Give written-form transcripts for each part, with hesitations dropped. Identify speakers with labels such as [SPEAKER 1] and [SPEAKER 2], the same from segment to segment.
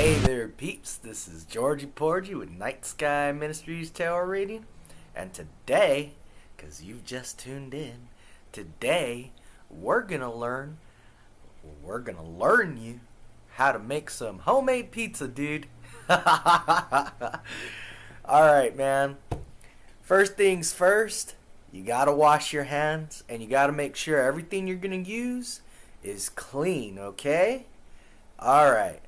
[SPEAKER 1] Hey there, peeps. This is Georgie Porgy with Night Sky Ministries Tarot Reading. And today, because you've just tuned in, today we're going to learn you how to make some homemade pizza, dude. Alright, man. First things first, you got to wash your hands and you got to make sure everything you're going to use is clean, okay? Alright.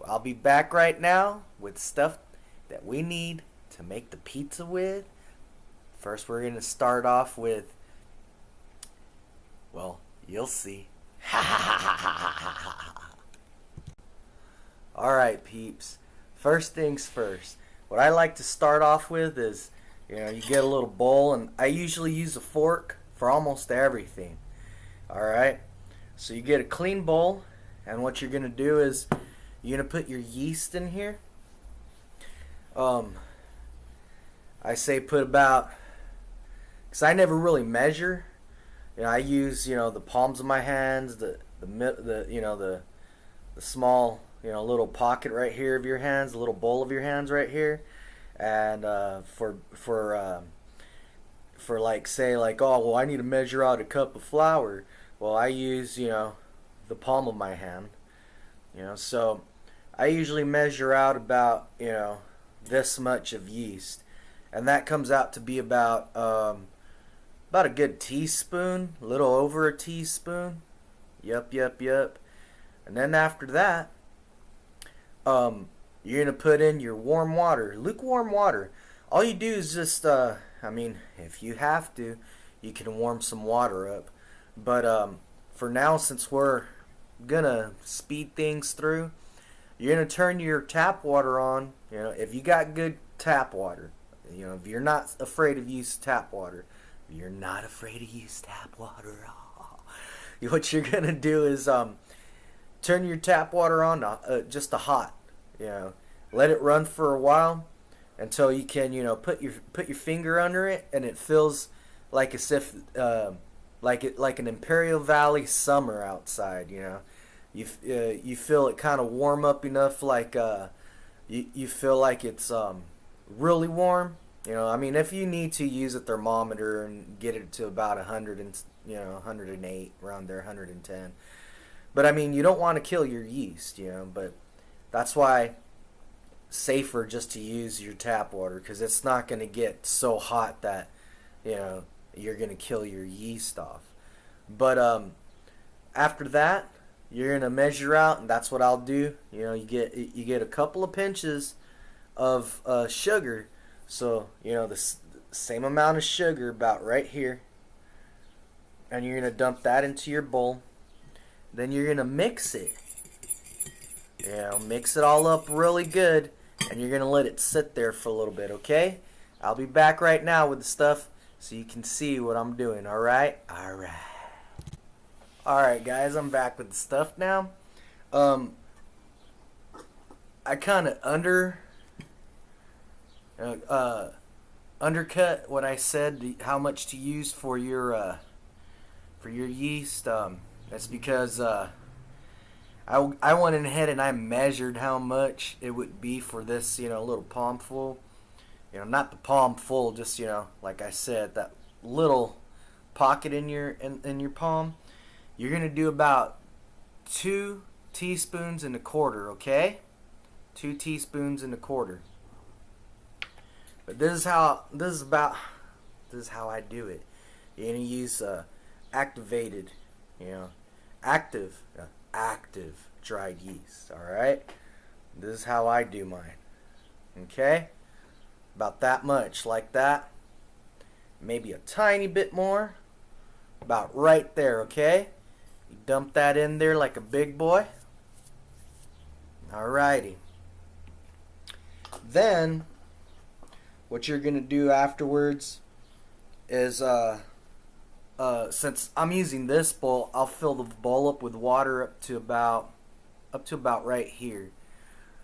[SPEAKER 1] I'll be back right now with stuff that we need to make the pizza with. First, we're going to start off with, well, you'll see. Alright, peeps. First things first. What I like to start off with is, you get a little bowl, and I usually use a fork for almost everything. Alright? So you get a clean bowl, and what you're going to do is, you're going to put your yeast in here. I say put about, because I never really measure. I use, the palms of my hands, the small, little pocket right here of your hands, the little bowl of your hands right here. And for like, say like, oh, well, I need to measure out a cup of flour. Well, I use, the palm of my hand. So I usually measure out about, this much of yeast. And that comes out to be about a good teaspoon, a little over a teaspoon. Yup. And then after that, you're going to put in your warm water, lukewarm water. All you do is just, if you have to, you can warm some water up. But for now, since we're going to speed things through, you're going to turn your tap water on. If you got good tap water, if you're not afraid of use tap water, what you're going to do is turn your tap water on just to hot. Let it run for a while until you can, put your finger under it, and it feels like as if like an Imperial Valley summer outside. You feel it kind of warm up enough, like you feel like it's really warm. If you need to, use a thermometer and get it to about 100 and 108, around there, 110. But you don't want to kill your yeast, but that's why safer just to use your tap water, because it's not going to get so hot that you're going to kill your yeast off. But after that, you're going to measure out, and that's what I'll do. You get a couple of pinches of sugar. So, the same amount of sugar about right here. And you're going to dump that into your bowl. Then you're going to mix it. Mix it all up really good. And you're going to let it sit there for a little bit, okay? I'll be back right now with the stuff so you can see what I'm doing, alright? Alright, guys, I'm back with the stuff now. I kind of undercut what I said, how much to use for your yeast. That's because I went ahead and I measured how much it would be for this little palm full. Not the palm full, just like I said, that little pocket in your palm. You're gonna do about 2 teaspoons and a quarter, okay? 2 teaspoons and a quarter. But this is how I do it. You're gonna use active dried yeast. All right. This is how I do mine. Okay. About that much, like that. Maybe a tiny bit more. About right there. Okay. You dump that in there like a big boy. Alrighty. Then what you're gonna do afterwards is since I'm using this bowl, I'll fill the bowl up with water up to about right here.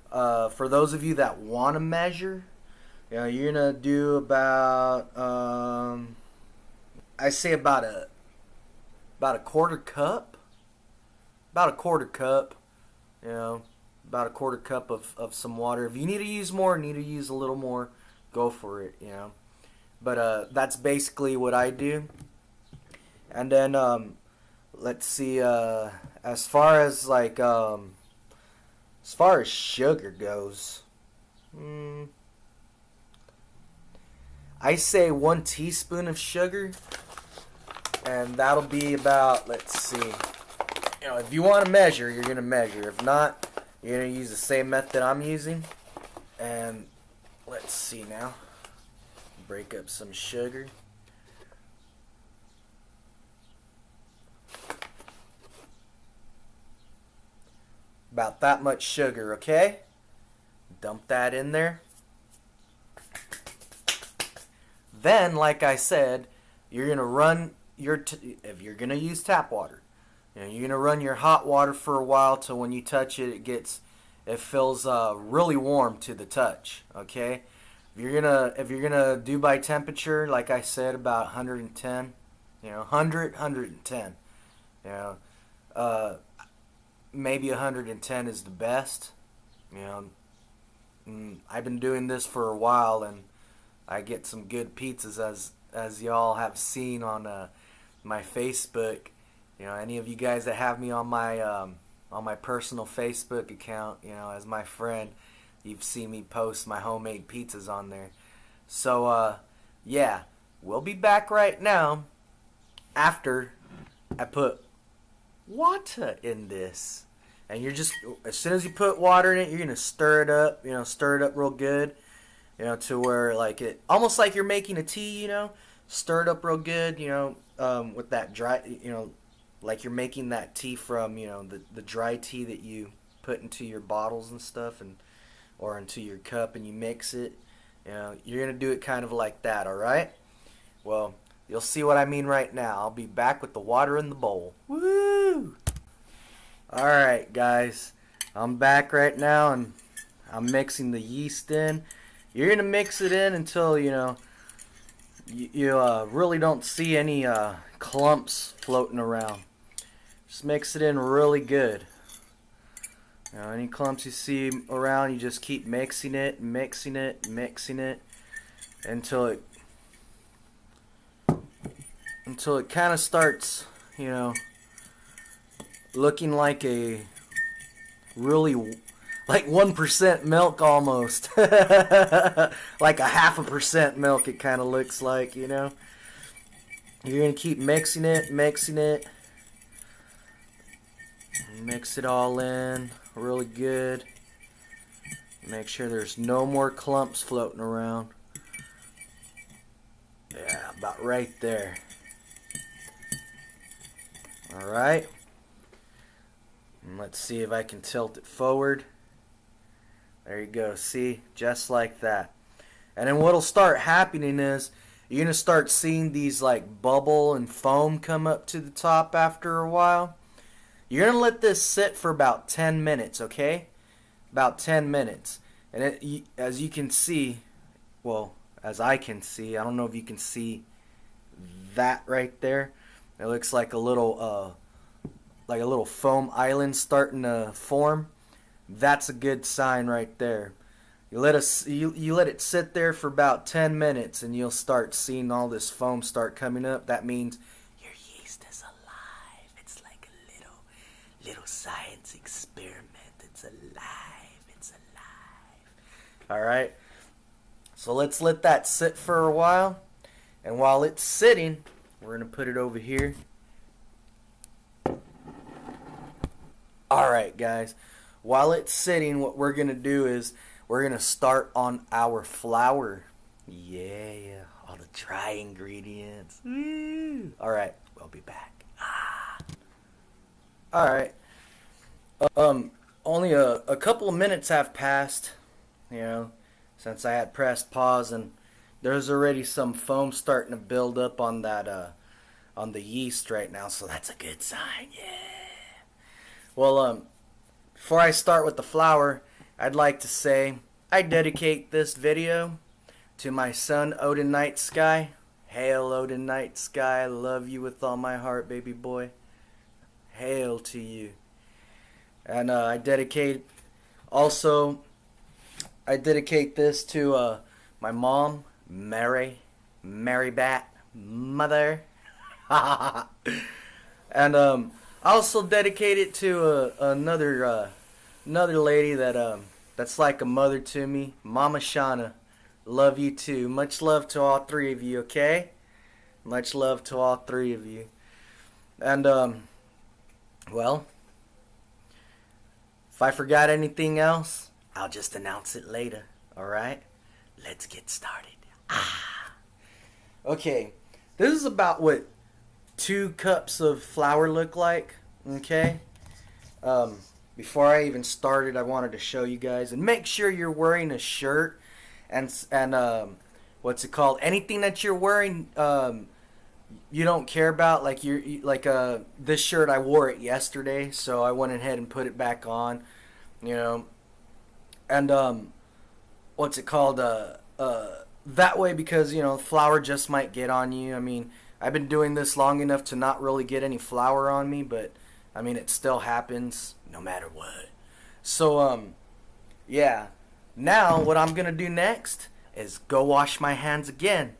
[SPEAKER 1] For those of you that want to measure, you're gonna do about I say about a quarter cup. About a quarter cup, about a quarter cup of some water. If you need to use more, need to use a little more, go for it, you know. But that's basically what I do. And then let's see, as far as like as far as sugar goes, I say 1 teaspoon of sugar, and that'll be about, let's see, you know, if you want to measure, you're gonna measure. If not, you're gonna use the same method I'm using. And let's see now, break up some sugar. About that much sugar, okay? Dump that in there. Then, like I said, you're going to run your, if you're going to use tap water, you know, you're going to run your hot water for a while till when you touch it, it feels really warm to the touch, okay? If you're going to do by temperature, like I said, about 110, you know, 110, you know, maybe 110 is the best, you know. I've been doing this for a while, and I get some good pizzas, as y'all have seen on my Facebook. You know, any of you guys that have me on my personal Facebook account, you know, as my friend, you've seen me post my homemade pizzas on there. So yeah, we'll be back right now after I put water in this. And you're just, as soon as you put water in it, you're going to stir it up, you know, stir it up real good, you know, to where like it, almost like you're making a tea, you know, stir it up real good, you know, with that dry, you know, like you're making that tea from, you know, the dry tea that you put into your bottles and stuff, and or into your cup, and you mix it, you know, you're going to do it kind of like that, all right? Well, you'll see what I mean right now. I'll be back with the water in the bowl. Woo! Alright guys, I'm back right now, and I'm mixing the yeast in. You're going to mix it in until, you know, you really don't see any clumps floating around. Just mix it in really good. You know, any clumps you see around, you just keep mixing it, mixing it, mixing it until it kind of starts, you know, looking like a really, like 1% milk almost. Like a 0.5% milk it kind of looks like, you know. You're going to keep mixing it, mixing it. Mix it all in really good. Make sure there's no more clumps floating around. Yeah, about right there. Alright. And let's see if I can tilt it forward. There you go. See? Just like that. And then what'll start happening is you're going to start seeing these like bubble and foam come up to the top after a while. You're going to let this sit for about 10 minutes, okay? About 10 minutes. And as you can see, well, as I can see, I don't know if you can see that right there. It looks like a little foam island starting to form. That's a good sign right there. You let it sit there for about 10 minutes, and you'll start seeing all this foam start coming up. That means your yeast is alive. It's like a little science experiment. It's alive. It's alive. All right. So let's let that sit for a while. And while it's sitting, we're going to put it over here. Alright guys, while it's sitting, what we're going to do is we're going to start on our flour. Yeah, all the dry ingredients. Alright, we'll be back. Alright, only a couple of minutes have passed, you know, since I had pressed pause, and there's already some foam starting to build up on that, on the yeast right now, so that's a good sign, yeah. Well, before I start with the flour, I'd like to say I dedicate this video to my son, Odin Night Sky. Hail, Odin Night Sky, I love you with all my heart, baby boy. Hail to you. And I dedicate Also, I dedicate this to my mom, Mary Bat, mother. And I also dedicate it to another lady that that's like a mother to me, Mama Shauna. Love you too. Much love to all three of you. Okay, much love to all three of you. And well, if I forgot anything else, I'll just announce it later. All right, let's get started. Okay, this is about what 2 cups of flour look like. Okay. Before I even started, I wanted to show you guys, and make sure you're wearing a shirt and what's it called? Anything that you're wearing, you don't care about. Like this shirt, I wore it yesterday, so I went ahead and put it back on. You know, and what's it called? That way, because flour just might get on you. I mean, I've been doing this long enough to not really get any flour on me, but I mean, it still happens no matter what. So yeah. Now what I'm gonna do next is go wash my hands again.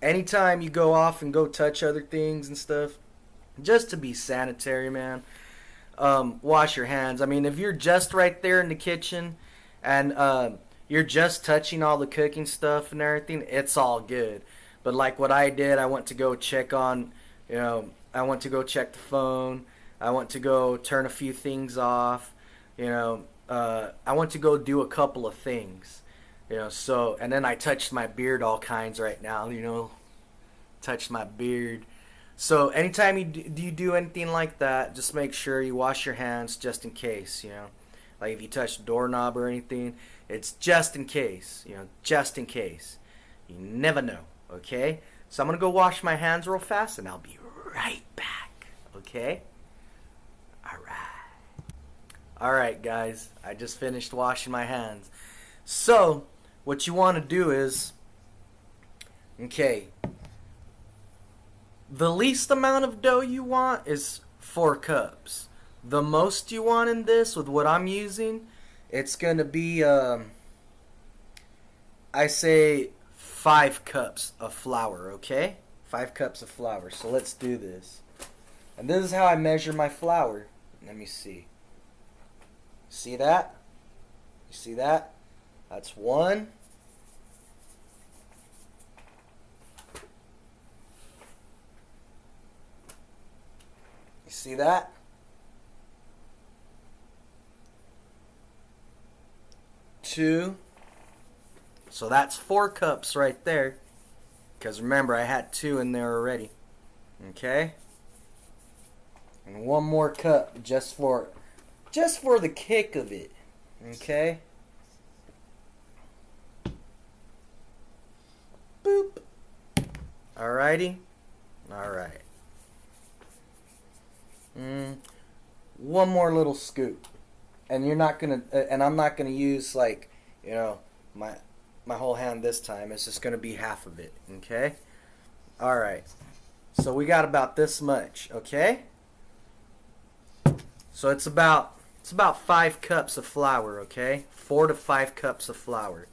[SPEAKER 1] Anytime you go off and go touch other things and stuff, just to be sanitary, man, wash your hands. I mean, if you're just right there in the kitchen and you're just touching all the cooking stuff and everything, it's all good. But like what I did, I went to go check on, I went to go check the phone. I went to go turn a few things off. I went to go do a couple of things. So, and then I touched my beard all kinds right now, touched my beard. So anytime you do anything like that, just make sure you wash your hands just in case, Like if you touch the doorknob or anything, it's just in case, just in case. You never know, okay? So I'm going to go wash my hands real fast and I'll be right back, okay? Alright guys, I just finished washing my hands. So, what you want to do is, okay, the least amount of dough you want is 4 cups. The most you want in this, with what I'm using, it's going to be, I say 5 cups of flour, okay? 5 cups of flour. So let's do this. And this is how I measure my flour. Let me see. See that? You see that? That's 1. You see that? 2. So that's 4 cups right there. Because remember, I had 2 in there already. Okay? And 1 more cup just for the kick of it. Okay? Boop. Alrighty? Alright. 1 more little scoop. And you're not gonna, and I'm not gonna use like, my whole hand this time. It's just gonna be half of it. Okay? Alright. So we got about this much. Okay? So it's about 5 cups of flour, okay? 4 to 5 cups of flour.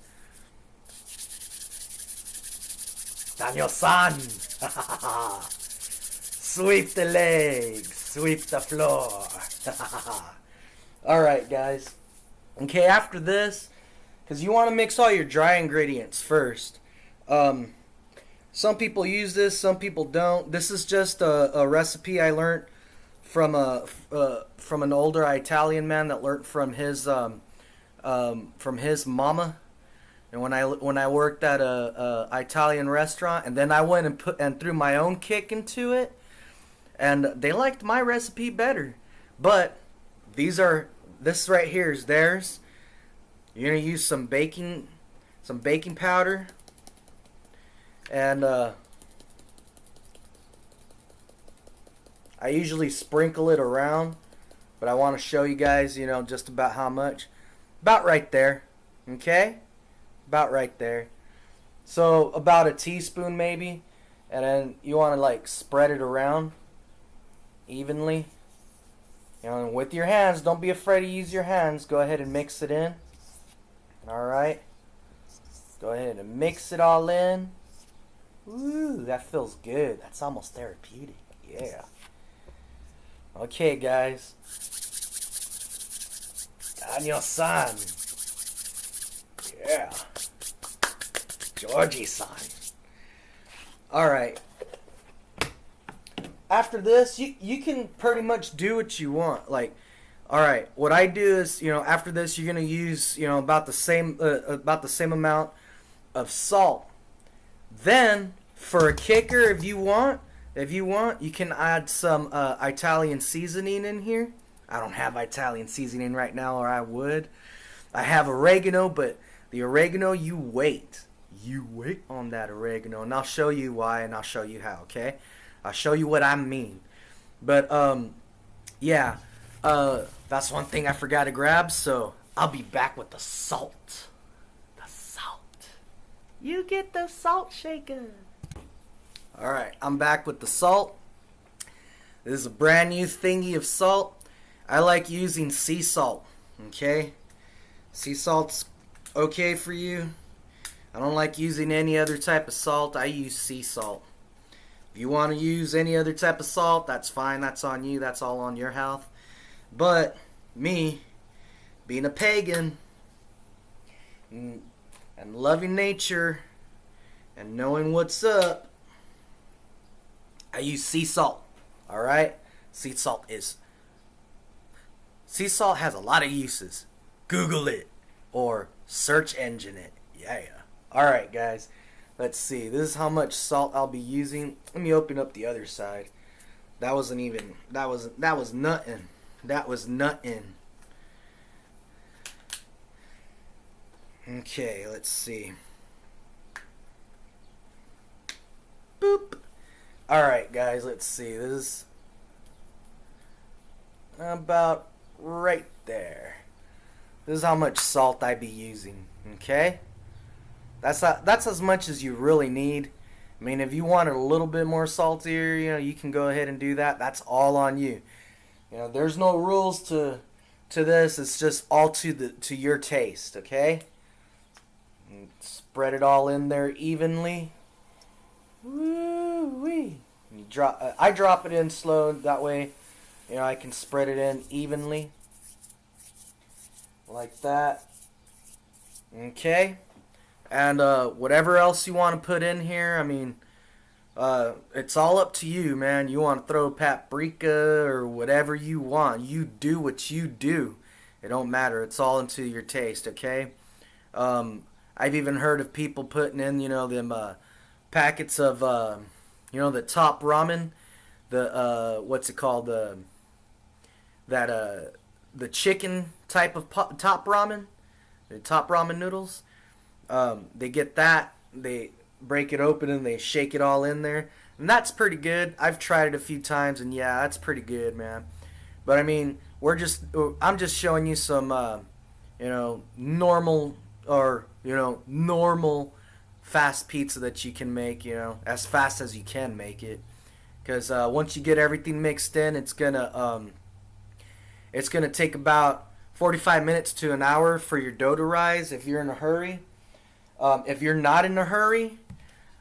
[SPEAKER 1] Daniel-san! Sweep the legs, sweep the floor. Alright, guys. Okay, after this, because you want to mix all your dry ingredients first. Some people use this, some people don't. This is just a recipe I learned from an older Italian man that learned from his mama. And when I worked at a Italian restaurant, and then I went and threw my own kick into it, and they liked my recipe better. But this right here is theirs. You're gonna use some baking powder, and I usually sprinkle it around, but I want to show you guys, just about how much. About right there, okay? About right there. So about a teaspoon maybe, and then you want to like spread it around evenly. You know, and with your hands, don't be afraid to use your hands. Go ahead and mix it in. Alright. Go ahead and mix it all in. Ooh, that feels good. That's almost therapeutic. Yeah. Okay, guys. Daniel-san. Yeah. Georgie-san. Alright. After this, you can pretty much do what you want. Like, alright, what I do is, after this, you're going to use, about the same amount of salt. Then, for a kicker, if you want, you can add some Italian seasoning in here. I don't have Italian seasoning right now, or I would. I have oregano, but the oregano, you wait. You wait on that oregano, and I'll show you why, and I'll show you how, okay? I'll show you what I mean. But, yeah. That's one thing I forgot to grab, so I'll be back with the salt. The salt. You get the salt shaker. Alright, I'm back with the salt. This is a brand new thingy of salt. I like using sea salt, okay? Sea salt's okay for you. I don't like using any other type of salt. I use sea salt. If you want to use any other type of salt, that's fine. That's on you. That's all on your health. But me, being a pagan and loving nature and knowing what's up, I use sea salt. Alright? Sea salt has a lot of uses. Google it or search engine it. Yeah. Alright, guys. Let's see. This is how much salt I'll be using. Let me open up the other side. That was nothing. That was nothing. Okay, let's see. Boop. Alright, guys, let's see. This is about right there. This is how much salt I be using. Okay? That's as much as you really need. I mean, if you want it a little bit more saltier, you can go ahead and do that. That's all on you. There's no rules to this. It's just all to your taste, okay? And spread it all in there evenly. Woo-wee. I drop it in slow. That way, I can spread it in evenly. Like that. Okay? And whatever else you want to put in here, I mean, it's all up to you, man. You want to throw paprika or whatever you want. You do what you do. It don't matter. It's all into your taste, okay? I've even heard of people putting in, them packets of, the top ramen. The, what's it called? The chicken type of top ramen. The top ramen noodles. They get that, they break it open and they shake it all in there, and that's pretty good. I've tried it a few times, and yeah, that's pretty good, man. But I mean, I'm just showing you some, normal fast pizza that you can make, as fast as you can make it, because once you get everything mixed in, it's gonna take about 45 minutes to an hour for your dough to rise if you're in a hurry. If you're not in a hurry,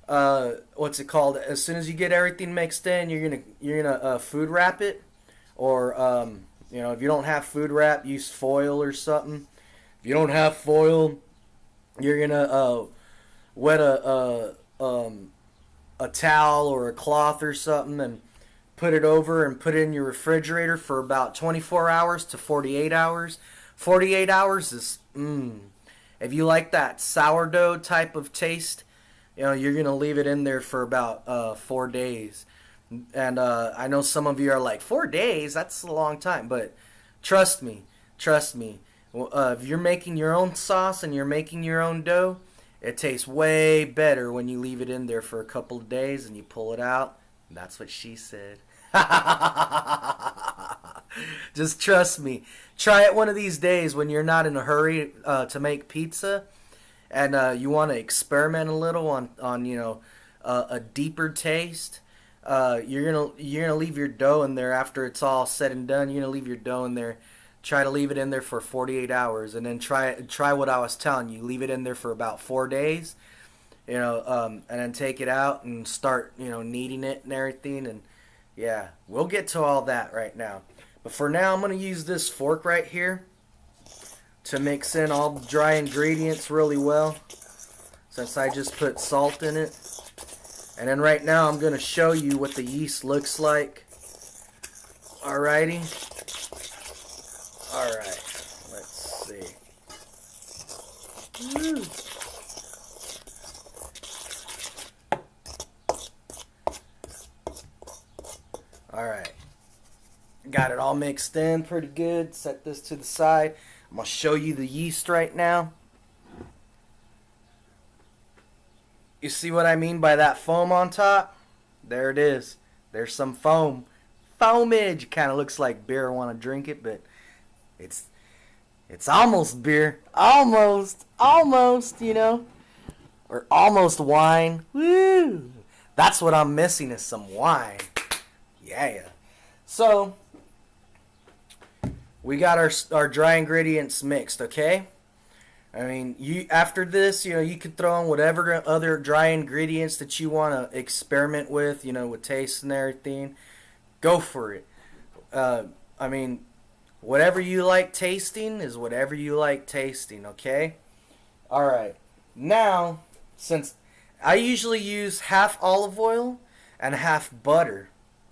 [SPEAKER 1] what's it called? As soon as you get everything mixed in, you're gonna food wrap it, or if you don't have food wrap, use foil or something. If you don't have foil, you're gonna wet a towel or a cloth or something and put it over and put it in your refrigerator for about 24 hours to 48 hours. 48 hours is If you like that sourdough type of taste, you're going to leave it in there for about 4 days. And I know some of you are like, 4 days? That's a long time. But trust me. If you're making your own sauce and you're making your own dough, it tastes way better when you leave it in there for a couple of days and you pull it out. That's what she said. Just trust me. Try it one of these days when you're not in a hurry to make pizza, and you want to experiment a little on a deeper taste. you're gonna leave your dough in there after it's all said and done. You're gonna leave your dough in there. Try to leave it in there for 48 hours, and then try what I was telling you. Leave it in there for about 4 days, and then take it out and start, kneading it and everything. And yeah, we'll get to all that right now. But for now, I'm gonna use this fork right here to mix in all the dry ingredients really well, since I just put salt in it. And then right now I'm going to show you what the yeast looks like. Alrighty. Alright. Let's see. Woo. Alright. Got it all mixed in pretty good. Set this to the side. I'm going to show you the yeast right now. You see what I mean by that foam on top? There it is. There's some foam. Foamage. Kind of looks like beer. I want to drink it, but it's almost beer. Almost, or almost wine. Woo! That's what I'm missing, is some wine. Yeah. So we got our dry ingredients mixed, okay? I mean, after this, you could throw in whatever other dry ingredients that you want to experiment with, with taste and everything. Go for it. I mean, whatever you like tasting is whatever you like tasting, okay? All right. Now, since I usually use half olive oil and half butter,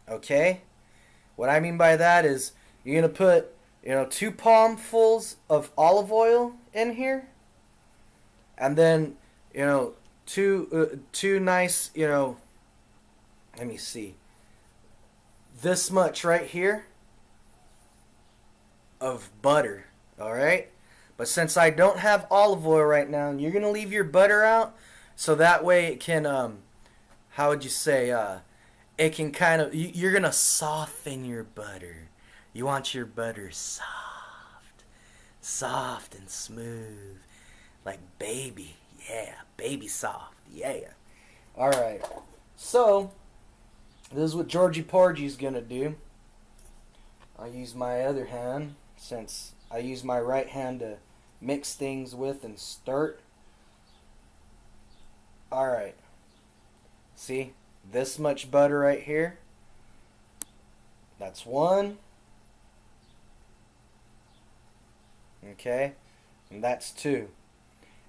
[SPEAKER 1] okay? What I mean by that is you're going to put 2 palmfuls of olive oil in here, and then two nice, let me see, this much right here of butter. All right, but since I don't have olive oil right now, you're gonna leave your butter out, so that way it can how would you say, it can kind of, you're gonna soften your butter. You want your butter soft and smooth, like baby. Yeah, baby soft. Yeah. All right. So this is what Georgie Porgy's gonna do. I'll use my other hand, since I use my right hand to mix things with and stir. All right. See this much butter right here? That's one. Okay, and that's 2,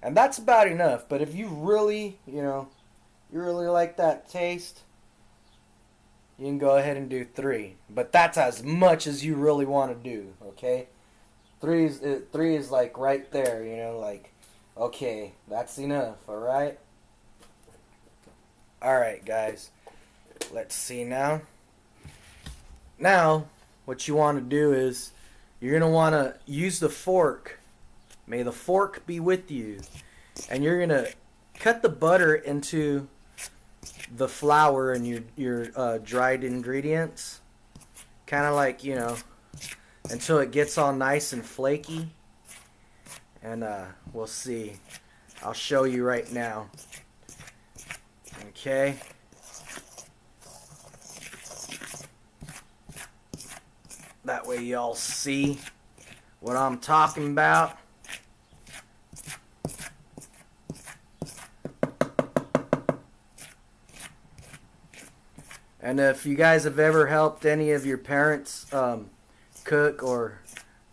[SPEAKER 1] and that's about enough. But if you really, you really like that taste, you can go ahead and do 3. But that's as much as you really want to do. Okay, 3 is like right there. Like, okay, that's enough. All right. All right, guys. Let's see now. Now, what you want to do is, you're going to want to use the fork. May the fork be with you. And you're going to cut the butter into the flour and your dried ingredients. Kind of like, until it gets all nice and flaky. And we'll see. I'll show you right now. Okay. That way y'all see what I'm talking about. And if you guys have ever helped any of your parents cook or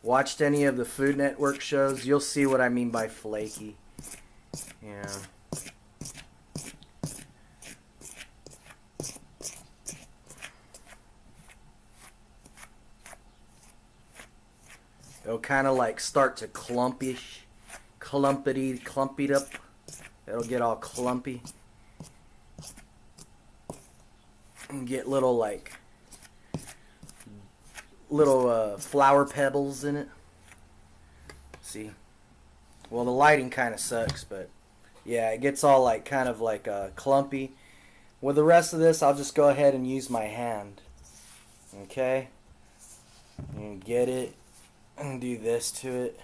[SPEAKER 1] watched any of the Food Network shows, you'll see what I mean by flaky. Yeah. It'll kind of like start to clumpied up. It'll get all clumpy. And get little flour pebbles in it. See? Well, the lighting kind of sucks, but yeah, it gets all kind of clumpy. With the rest of this, I'll just go ahead and use my hand. Okay? And get it. And do this to it.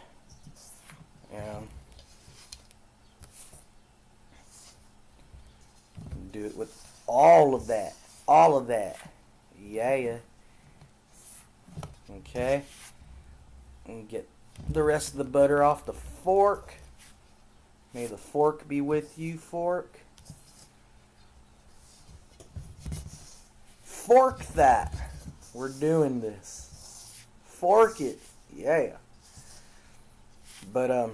[SPEAKER 1] And do it with all of that. all of that. Yeah. Okay. And get the rest of the butter off the fork. May the fork be with you, fork. Fork that. We're doing this. Fork it. Yeah. But,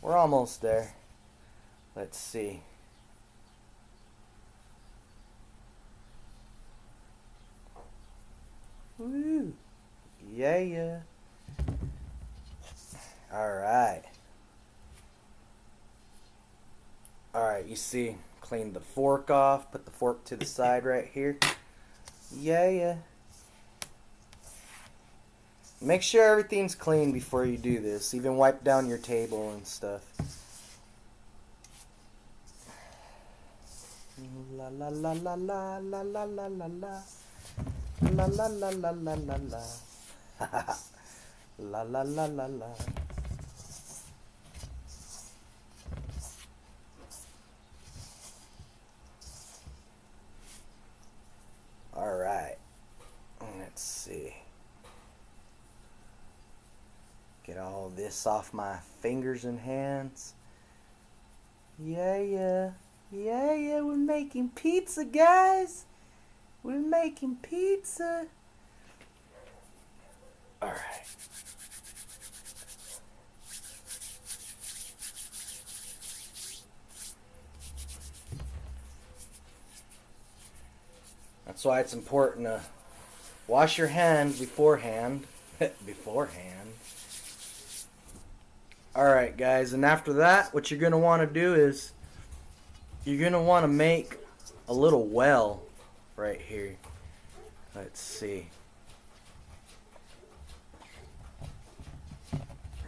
[SPEAKER 1] we're almost there. Let's see. Woo. Yeah. Alright. Alright, you see, clean the fork off. Put the fork to the side right here. Yeah. Make sure everything's clean before you do this. Even wipe down your table and stuff. La la la la la la la la la la. La la la la la la la. La la la la la. Alright. Let's see. Get all this off my fingers and hands. Yeah. We're making pizza, guys. We're making pizza. Alright. That's why it's important to wash your hands beforehand. Alright, guys, and after that, what you're going to want to do is you're going to want to make a little well right here. Let's see.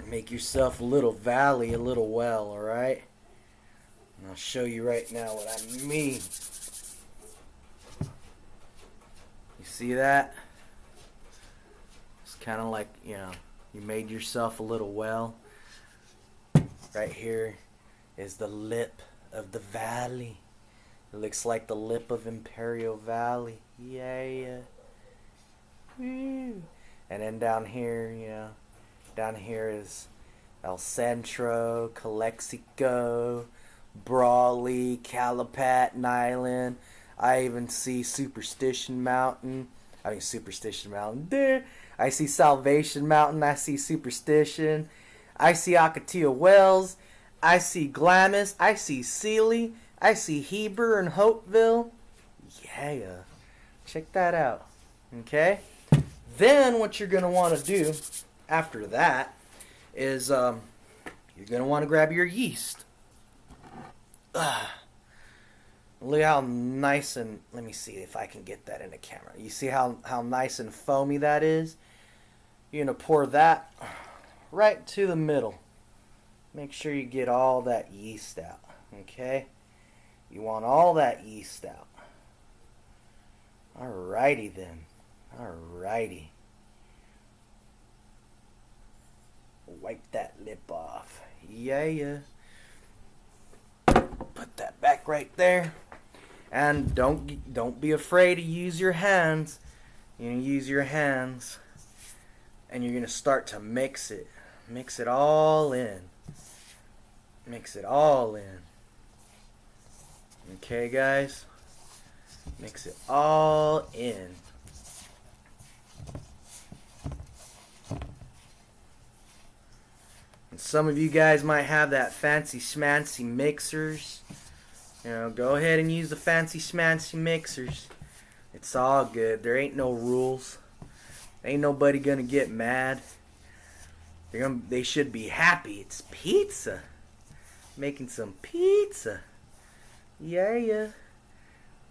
[SPEAKER 1] Make yourself a little valley, a little well, alright? And I'll show you right now what I mean. You see that? It's kind of like, you made yourself a little well. Right here is the lip of the valley. It looks like the lip of Imperial Valley. Yeah. Woo. And then down here, down here is El Centro, Calexico, Brawley, Calipat Island. I even see Superstition Mountain. There. I see Salvation Mountain. I see Superstition. I see Akatia Wells. I see Glamis. I see Sealy. I see Heber and Hopeville. Yeah. Check that out. Okay? Then what you're going to want to do after that is you're going to want to grab your yeast. Look how nice and... Let me see if I can get that in the camera. You see how nice and foamy that is? You're going to pour that right to the middle. Make sure you get all that yeast out. Okay? You want all that yeast out. Alrighty then. Alrighty. Wipe that lip off. Yeah. Put that back right there. And don't be afraid to use your hands. You're going to use your hands. And you're going to start to mix it. Mix it all in. Mix it all in. Okay, guys? Mix it all in. And some of you guys might have that fancy schmancy mixers. Go ahead and use the fancy schmancy mixers. It's all good. There ain't no rules. Ain't nobody gonna get mad. They should be happy. It's pizza. Making some pizza. Yeah.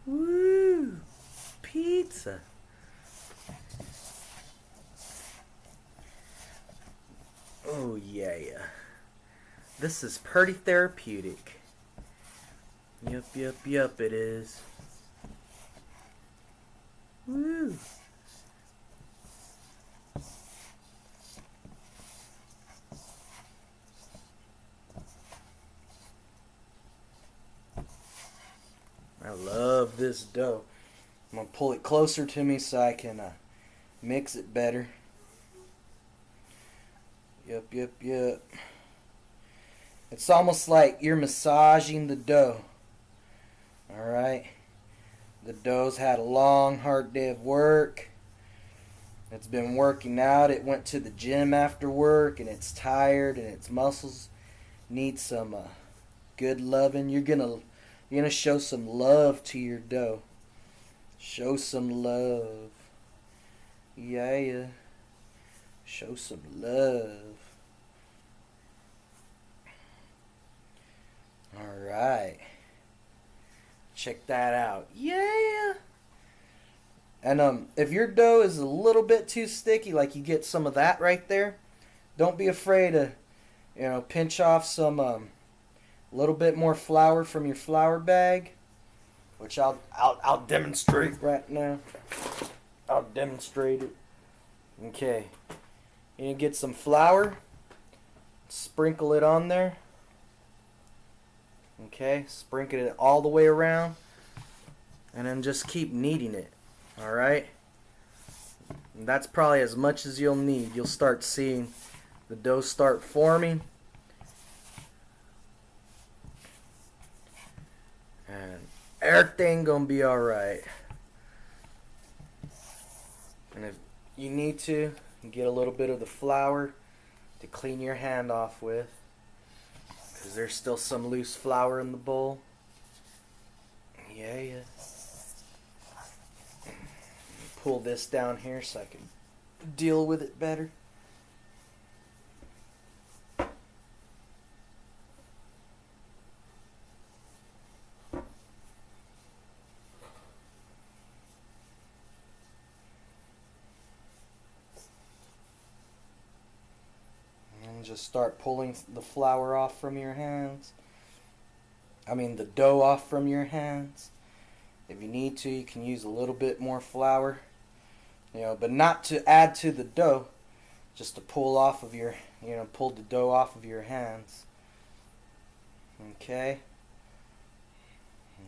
[SPEAKER 1] Woo. Pizza. Oh yeah. This is pretty therapeutic. Yup, it is. Woo. I love this dough. I'm going to pull it closer to me so I can mix it better. Yep. It's almost like you're massaging the dough. Alright? The dough's had a long, hard day of work. It's been working out. It went to the gym after work, and it's tired, and its muscles need some good loving. You're gonna show some love to your dough. Show some love. Yeah. Show some love. Alright. Check that out. Yeah. And if your dough is a little bit too sticky, like you get some of that right there, don't be afraid to, pinch off some little bit more flour from your flour bag, which I'll demonstrate right now. I'll demonstrate it. Okay. You get some flour, sprinkle it on there. Okay, sprinkle it all the way around, and then just keep kneading it. Alright? That's probably as much as you'll need. You'll start seeing the dough start forming. And everything gonna be alright. And if you need to, get a little bit of the flour to clean your hand off with, because there's still some loose flour in the bowl. Yeah. Pull this down here so I can deal with it better. And just start pulling the flour off from your hands. The dough off from your hands. If you need to, you can use a little bit more flour. But not to add to the dough, just to pull off of your, pull the dough off of your hands. Okay.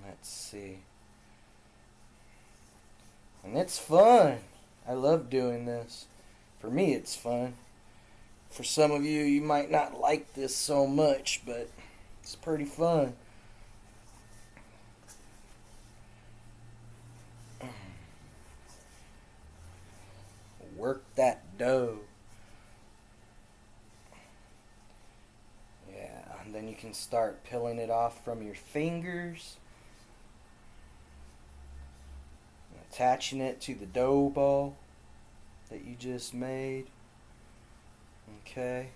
[SPEAKER 1] Let's see. And it's fun. I love doing this. For me, it's fun. For some of you, you might not like this so much, but it's pretty fun. Work that dough. Yeah, and then you can start peeling it off from your fingers. Attaching it to the dough ball that you just made. Okay.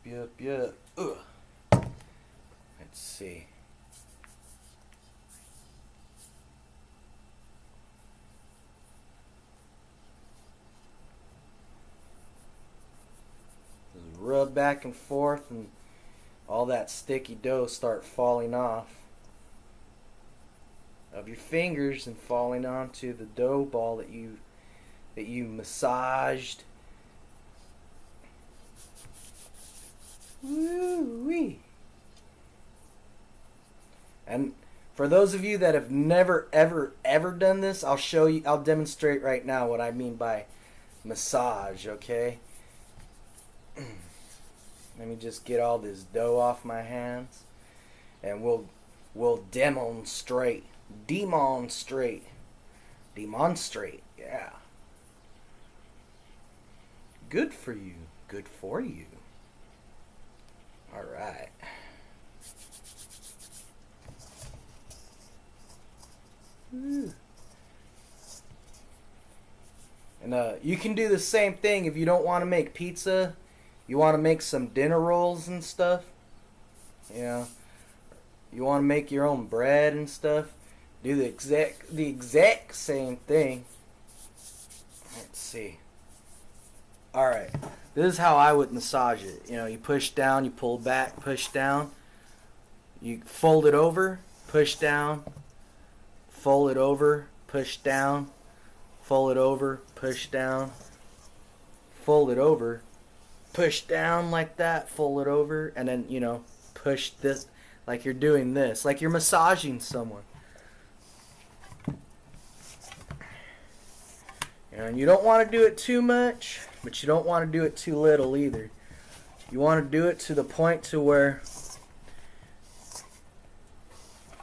[SPEAKER 1] Yep. Ugh. Let's see. Just rub back and forth, and all that sticky dough start falling off of your fingers and falling onto the dough ball that you massaged. Woo-wee. And for those of you that have never ever done this, I'll demonstrate right now what I mean by massage, okay? Let me just get all this dough off my hands, and we'll demonstrate, yeah. Good for you. All right. And you can do the same thing if you don't want to make pizza. You want to make some dinner rolls and stuff. You want to make your own bread and stuff. Do the exact same thing. Let's see. All right. This is how I would massage it. You push down, you pull back, push down. You fold it over, push down. Fold it over, push down. Fold it over, push down. Fold it over, push down like that, fold it over, and then, push this. like you're doing this, like you're massaging someone. And you don't want to do it too much, but you don't want to do it too little either. You want to do it to the point to where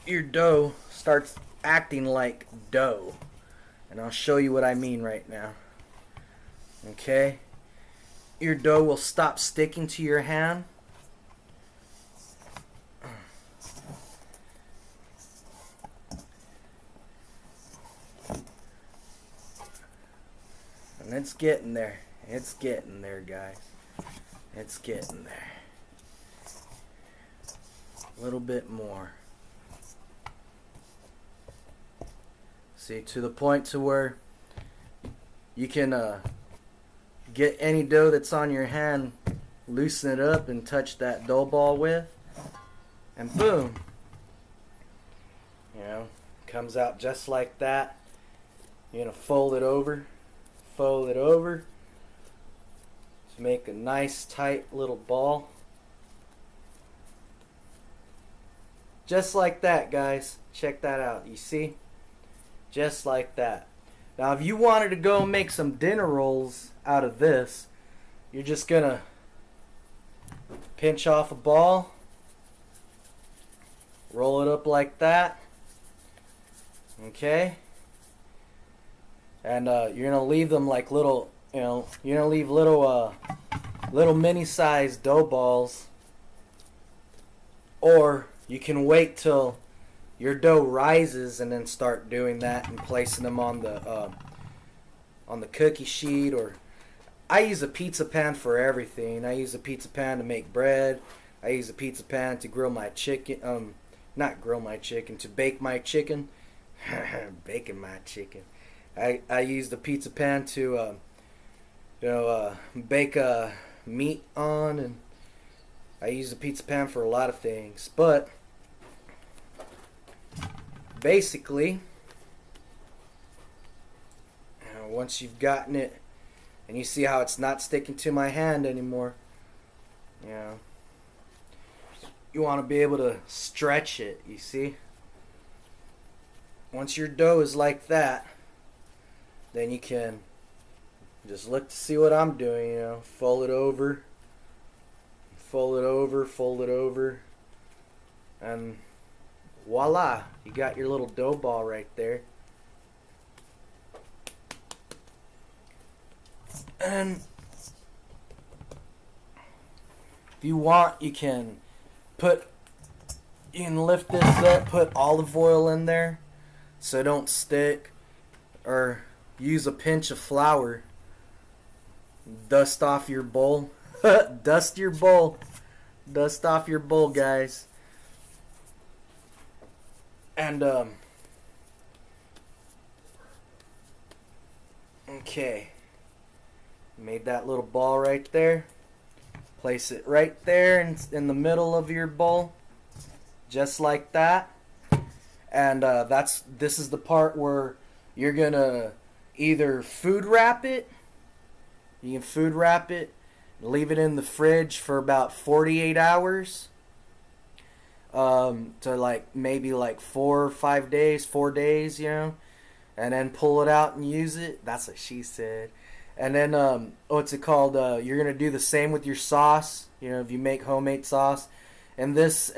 [SPEAKER 1] your dough starts acting like dough. And I'll show you what I mean right now. Okay? Your dough will stop sticking to your hand. And it's getting there. It's getting there, guys. It's getting there. A little bit more. See, to the point to where you can get any dough that's on your hand, loosen it up and touch that dough ball with, and boom. You know, comes out just like that. You're going to fold it over. Fold it over to make a nice tight little ball. Just like that, guys. Check that out. You see? Just like that. Now if you wanted to go make some dinner rolls out of this, you're just gonna pinch off a ball, roll it up like that, okay? And you're gonna leave them like little, you know, you're gonna leave little mini-sized dough balls, or you can wait till your dough rises and then start doing that and placing them on the cookie sheet. Or I use a pizza pan for everything. I use a pizza pan to make bread. I use a pizza pan to grill my chicken. Not grill my chicken, to bake my chicken. Baking my chicken. I use the pizza pan to, bake meat on, and I use the pizza pan for a lot of things. But basically, once you've gotten it, and you see how it's not sticking to my hand anymore, you want to be able to stretch it. You see, once your dough is like that, then you can just look to see what I'm doing, fold it over, fold it over, fold it over, and voila, you got your little dough ball right there. And if you want, you can lift this up, put olive oil in there so it don't stick, or use a pinch of flour, dust off your bowl. Dust your bowl. Dust off your bowl, guys. And okay, made that little ball right there. Place it right there in the middle of your bowl, just like that. And this is the part where you're gonna either food wrap it. You can food wrap it, leave it in the fridge for about 48 hours. To maybe 4 or 5 days, 4 days, and then pull it out and use it. That's what she said. And then, what's it called? You're gonna do the same with your sauce. If you make homemade sauce. In this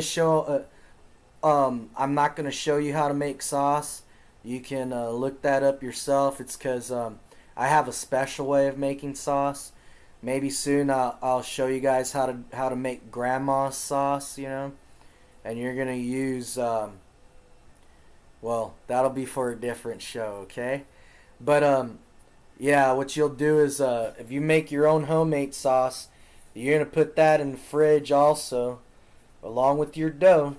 [SPEAKER 1] show, I'm not gonna show you how to make sauce. You can look that up yourself. It's because I have a special way of making sauce. Maybe soon I'll show you guys how to make grandma's sauce. And you're gonna use well, that'll be for a different show, okay? But yeah, what you'll do is if you make your own homemade sauce, you're gonna put that in the fridge also, along with your dough.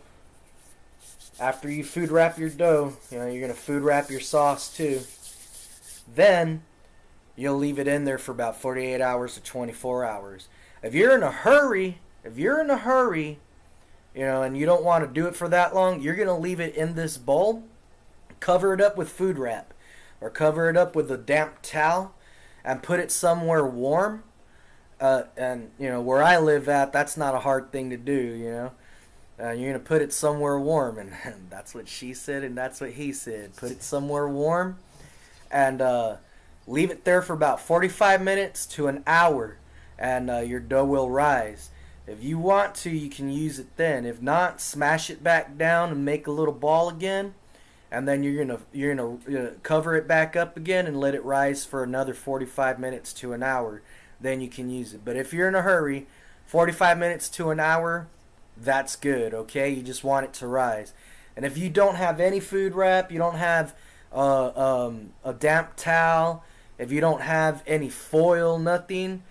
[SPEAKER 1] After you food wrap your dough, you're gonna food wrap your sauce too. Then you'll leave it in there for about 48 hours to 24 hours. If you're in a hurry, and you don't want to do it for that long, you're going to leave it in this bowl, cover it up with food wrap, or cover it up with a damp towel, and put it somewhere warm. And, where I live at, that's not a hard thing to do, You're going to put it somewhere warm, and that's what she said, and that's what he said. Put it somewhere warm, and leave it there for about 45 minutes to an hour, and your dough will rise. If you want to, you can use it then. If not, smash it back down and make a little ball again, and then you're gonna cover it back up again and let it rise for another 45 minutes to an hour. Then you can use it. But if you're in a hurry, 45 minutes to an hour, that's good. Okay, you just want it to rise. And if you don't have any food wrap, you don't have a damp towel, if you don't have any foil, nothing,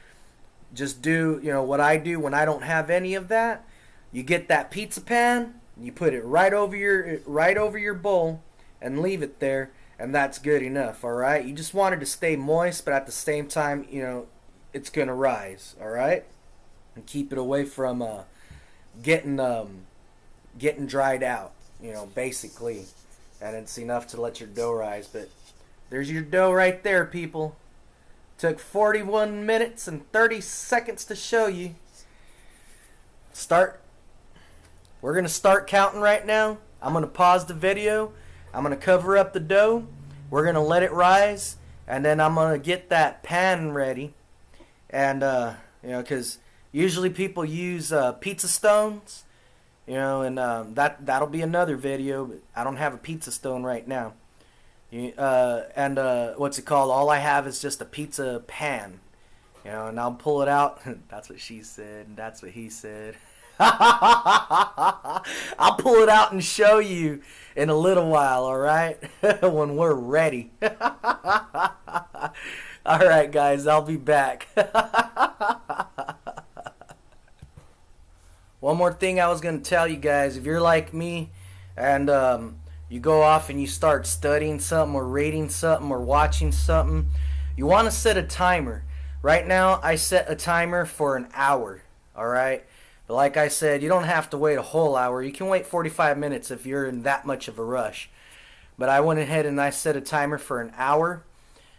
[SPEAKER 1] just do what I do when I don't have any of that. You get that pizza pan, you put it right over your bowl, and leave it there, and that's good enough. All right, you just want it to stay moist, but at the same time, it's gonna rise. All right, and keep it away from getting dried out. Basically, and it's enough to let your dough rise. But there's your dough right there, people. Took 41 minutes and 30 seconds to show you. We're going to start counting right now. I'm going to pause the video. I'm going to cover up the dough. We're going to let it rise. And then I'm going to get that pan ready. And, because usually people use pizza stones. And that'll be another video. But I don't have a pizza stone right now. What's it called? All I have is just a pizza pan. And I'll pull it out. That's what she said. And that's what he said. I'll pull it out and show you in a little while, alright? When we're ready. Alright, guys, I'll be back. One more thing I was going to tell you guys. If you're like me and you go off and you start studying something or reading something or watching something, you want to set a timer. Right now, I set a timer for an hour, alright? But like I said, you don't have to wait a whole hour. You can wait 45 minutes if you're in that much of a rush. But I went ahead and I set a timer for an hour.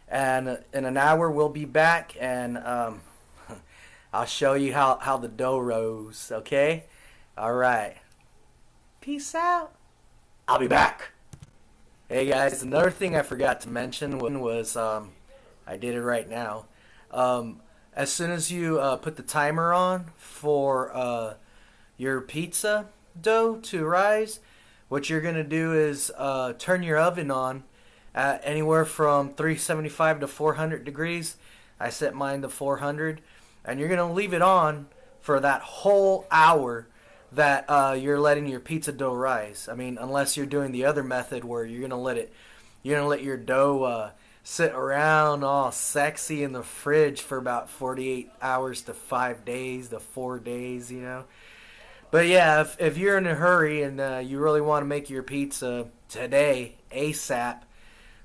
[SPEAKER 1] And in an hour, we'll be back, and I'll show you how the dough rose, okay? Alright. Peace out. I'll be back. Hey guys, another thing I forgot to mention was, I did it right now. As soon as you put the timer on for your pizza dough to rise, what you're going to do is turn your oven on at anywhere from 375 to 400 degrees. I set mine to 400. And you're going to leave it on for that whole hour that you're letting your pizza dough rise. I mean, unless you're doing the other method where you're going to let your dough sit around all sexy in the fridge for about 48 hours to 5 days to 4 days, But yeah, if you're in a hurry and you really want to make your pizza today, ASAP,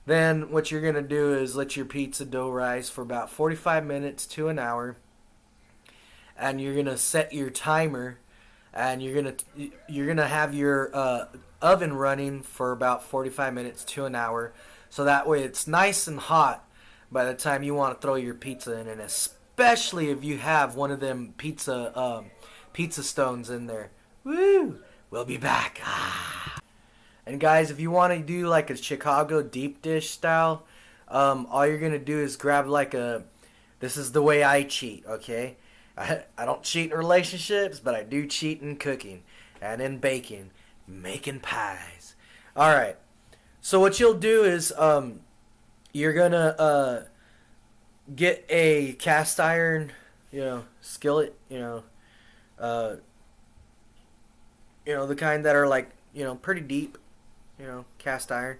[SPEAKER 1] then what you're going to do is let your pizza dough rise for about 45 minutes to an hour. And you're going to set your timer, and you're going to have your oven running for about 45 minutes to an hour. So that way it's nice and hot by the time you want to throw your pizza in, and especially if you have one of them pizza stones in there. Woo! We'll be back. And guys, if you want to do like a Chicago deep dish style, all you're going to do is grab this is the way I cheat, okay? I don't cheat in relationships, but I do cheat in cooking and in baking, making pies. Alright. So what you'll do is you're gonna get a cast iron, skillet, the kind that are like, pretty deep, cast iron.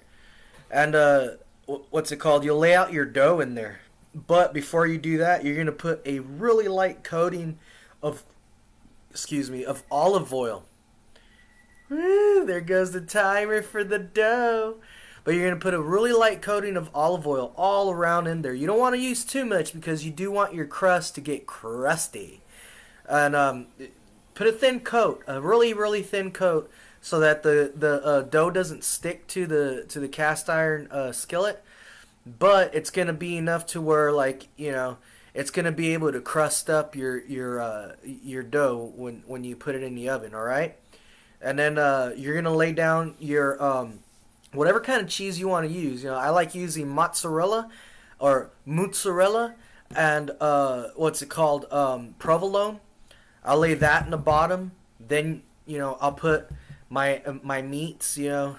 [SPEAKER 1] And what's it called? You'll lay out your dough in there. But before you do that, you're gonna put a really light coating of olive oil. Woo, there goes the timer for the dough. But you're going to put a really light coating of olive oil all around in there. You don't want to use too much because you do want your crust to get crusty. And put a thin coat, a really, really thin coat, so that the dough doesn't stick to the cast iron skillet. But it's going to be enough to where, it's going to be able to crust up your dough when you put it in the oven, all right? and then you're gonna lay down your whatever kind of cheese you want to use. You know, I like using mozzarella or mozzarella and what's it called, provolone. I'll lay that in the bottom. Then you know I'll put my meats. You know,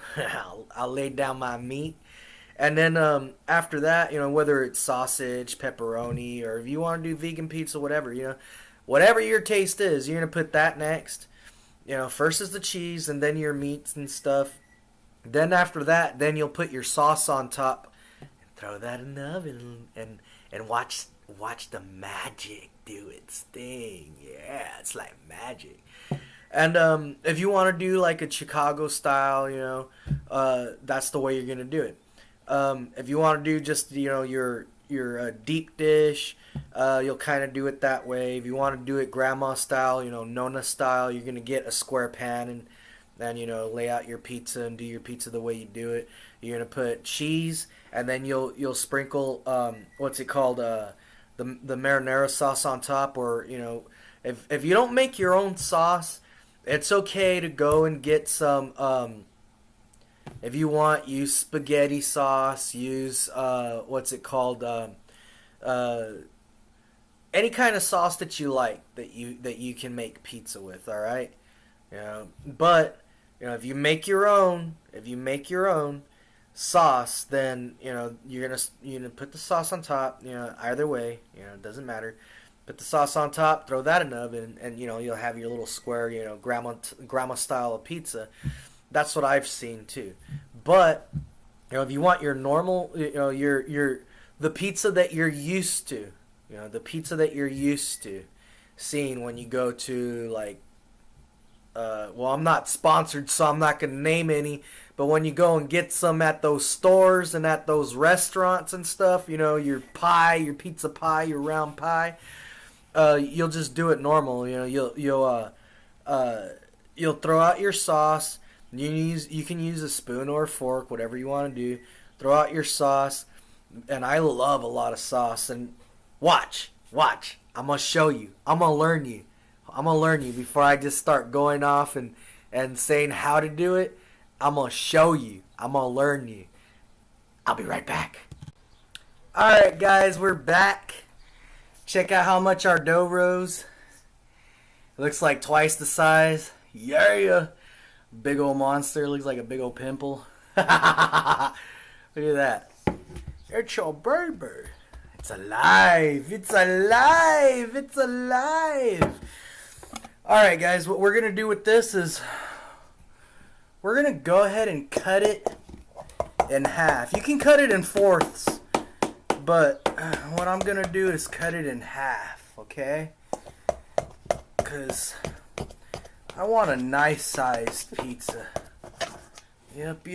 [SPEAKER 1] I'll lay down my meat, and then after that, you know, whether it's sausage, pepperoni, or if you want to do vegan pizza, whatever, you know, whatever your taste is, you're gonna put that next. You know, first is the cheese, and then your meats and stuff. Then after that, then you'll put your sauce on top, and throw that in the oven, and watch the magic do its thing. Yeah, it's like magic. And if you want to do like a Chicago style, you know, that's the way you're gonna do it. If you want to do just, you know, your deep dish, you'll kind of do it that way. If you want to do it grandma style, you know, Nona style, you're gonna get a square pan and then, you know, lay out your pizza and do your pizza the way you do it. You're gonna put cheese, and then you'll sprinkle what's it called, the marinara sauce on top. Or, you know, if you don't make your own sauce, it's okay to go and get some. If you want, use spaghetti sauce. Use what's it called? Any kind of sauce that you like that you can make pizza with. All right, you know. But you know, if you make your own sauce, then you know you're gonna put the sauce on top. You know, either way, you know, it doesn't matter. Put the sauce on top, throw that in the oven, and you know you'll have your little square, you know, grandma style of pizza. That's what I've seen too. But you know, if you want your normal, you know, your the pizza that you're used to, you know, the pizza that you're used to seeing when you go to like, well, I'm not sponsored, so I'm not gonna name any. But when you go and get some at those stores and at those restaurants and stuff, you know, your pie, your pizza pie, your round pie, you'll just do it normal. You know, you'll throw out your sauce. You can use a spoon or a fork, whatever you want to do. Throw out your sauce, and I love a lot of sauce. And watch, I'm gonna show you. I'm gonna learn you before I just start going off and saying how to do it. I'm gonna show you. I'm gonna learn you. I'll be right back. All right, guys, we're back. Check out how much our dough rose. It looks like twice the size. Yeah. Big old monster. Looks like a big old pimple. Look at that. It's your baby. It's alive. It's alive. It's alive. Alright, guys. What we're going to do with this is we're going to go ahead and cut it in half. You can cut it in fourths, but what I'm going to do is cut it in half, okay? Because I want a nice sized pizza. Yep,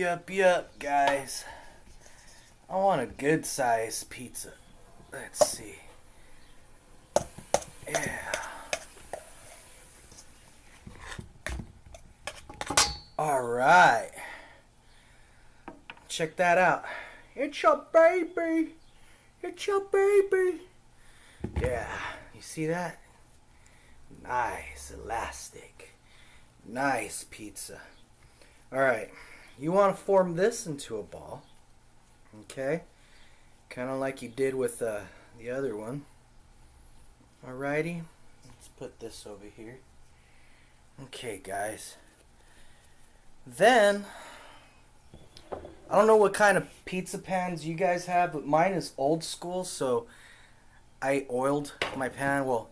[SPEAKER 1] guys. I want a good sized pizza. Let's see. Yeah. Alright. Check that out. It's your baby. It's your baby. Yeah. You see that? Nice, elastic. Nice pizza. Alright. You want to form this into a ball. Okay? Kind of like you did with the other one. Alrighty. Let's put this over here. Okay, guys. Then, I don't know what kind of pizza pans you guys have, but mine is old school, so I oiled my pan. Well,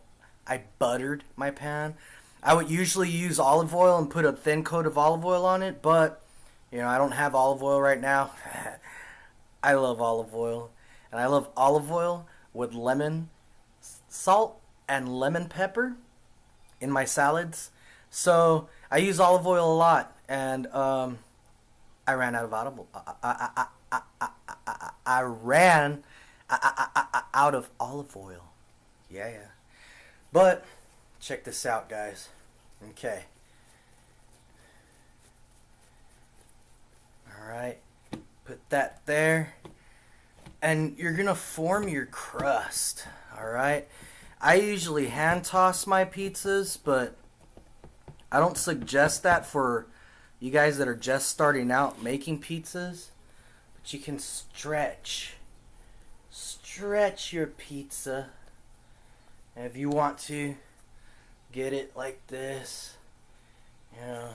[SPEAKER 1] I buttered my pan. I would usually use olive oil and put a thin coat of olive oil on it, but, you know, I don't have olive oil right now. I love olive oil, and I love olive oil with lemon, salt, and lemon pepper in my salads. So, I use olive oil a lot, and I ran out of olive. I ran out of olive oil. Yeah. But check this out, guys. Okay. All right. Put that there, and you're gonna form your crust. All right. I usually hand toss my pizzas, but I don't suggest that for you guys that are just starting out making pizzas, but you can stretch your pizza. And if you want to get it like this, you know,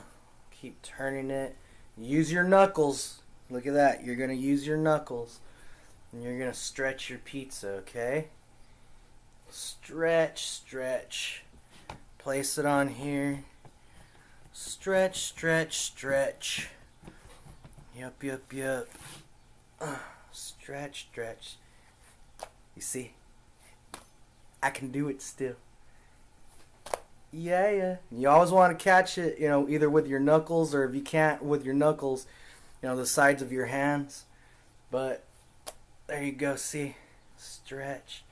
[SPEAKER 1] keep turning it. Use your knuckles. Look at that. You're going to use your knuckles. And you're going to stretch your pizza, okay? Stretch, stretch. Place it on here. Stretch, stretch, stretch. Yup, yup, yup. Stretch, stretch. You see? I can do it still. Yeah, yeah. You always want to catch it, you know, either with your knuckles, or if you can't with your knuckles, you know, the sides of your hands. But there you go, see? Stretch.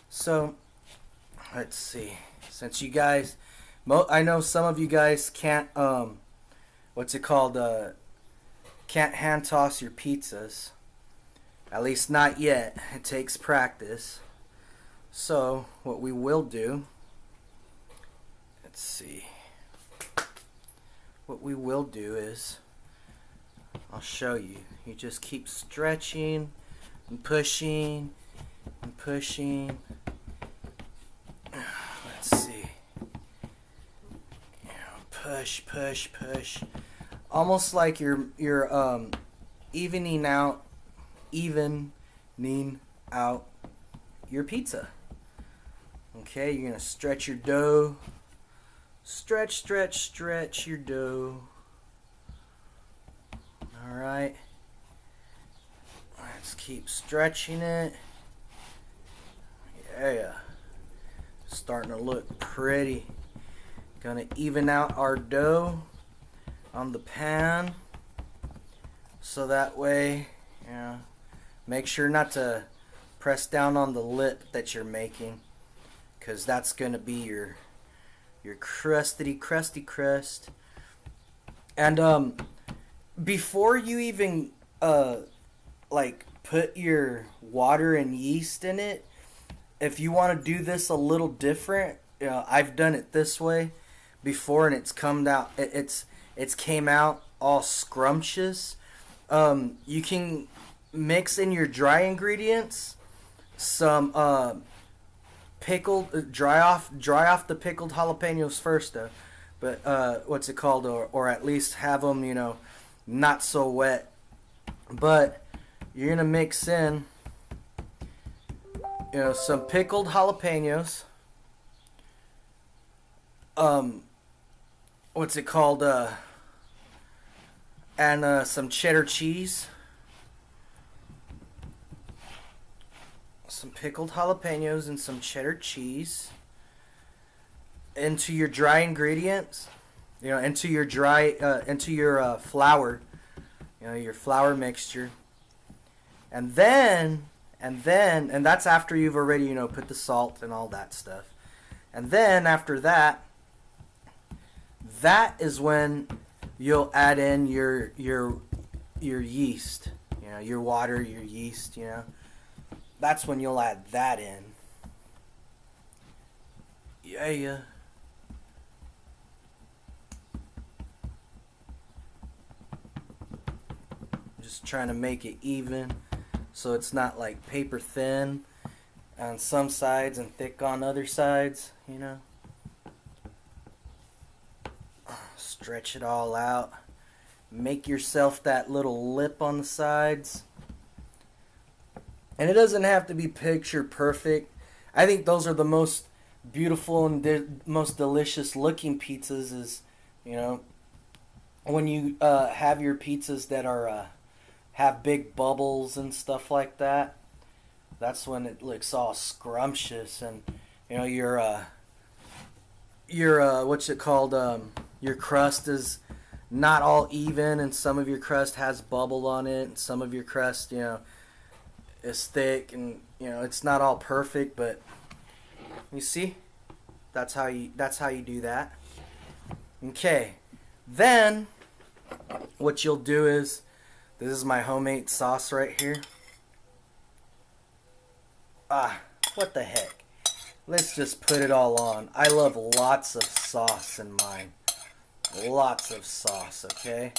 [SPEAKER 1] So, let's see. Since you guys, I know some of you guys can't, what's it called, can't hand toss your pizzas. At least not yet. It takes practice. So, what we will do, let's see. What we will do is, I'll show you. You just keep stretching and pushing and pushing. Let's see. You know, push, push, push. Almost like you're evening out your pizza. Okay, you're gonna stretch your dough. Stretch, stretch, stretch your dough. Alright. Let's keep stretching it. Yeah. Starting to look pretty. Gonna even out our dough on the pan. So that way, yeah. Make sure not to press down on the lip that you're making, because that's gonna be your crusty crust. And before you even like put your water and yeast in it, if you want to do this a little different, you know, I've done it this way before, and it's come out. It's came out all scrumptious. You can mix in your dry ingredients some pickled dry off the pickled jalapenos first, though. But what's it called, or at least have them, you know, not so wet. But you're gonna mix in, you know, some pickled jalapenos. What's it called? And some cheddar cheese. Some pickled jalapenos and some cheddar cheese into your dry ingredients, you know, into your flour, you know, your flour mixture, and that's after you've already, you know, put the salt and all that stuff. And then after that is when you'll add in your yeast, you know, your water, your yeast, you know. That's when you'll add that in. Yeah. Just trying to make it even, so it's not like paper thin on some sides and thick on other sides, you know. Stretch it all out. Make yourself that little lip on the sides. And it doesn't have to be picture perfect. I think those are the most beautiful and most delicious looking pizzas, is, you know, when you have your pizzas that are have big bubbles and stuff like that. That's when it looks all scrumptious, and, you know, your what's it called, your crust is not all even, and some of your crust has bubble on it, and some of your crust, you know, is thick, and, you know, it's not all perfect. But you see, that's how you do that. Okay, then what you'll do is, this is my homemade sauce right here. What the heck, let's just put it all on. I love lots of sauce in mine. Lots of sauce, okay?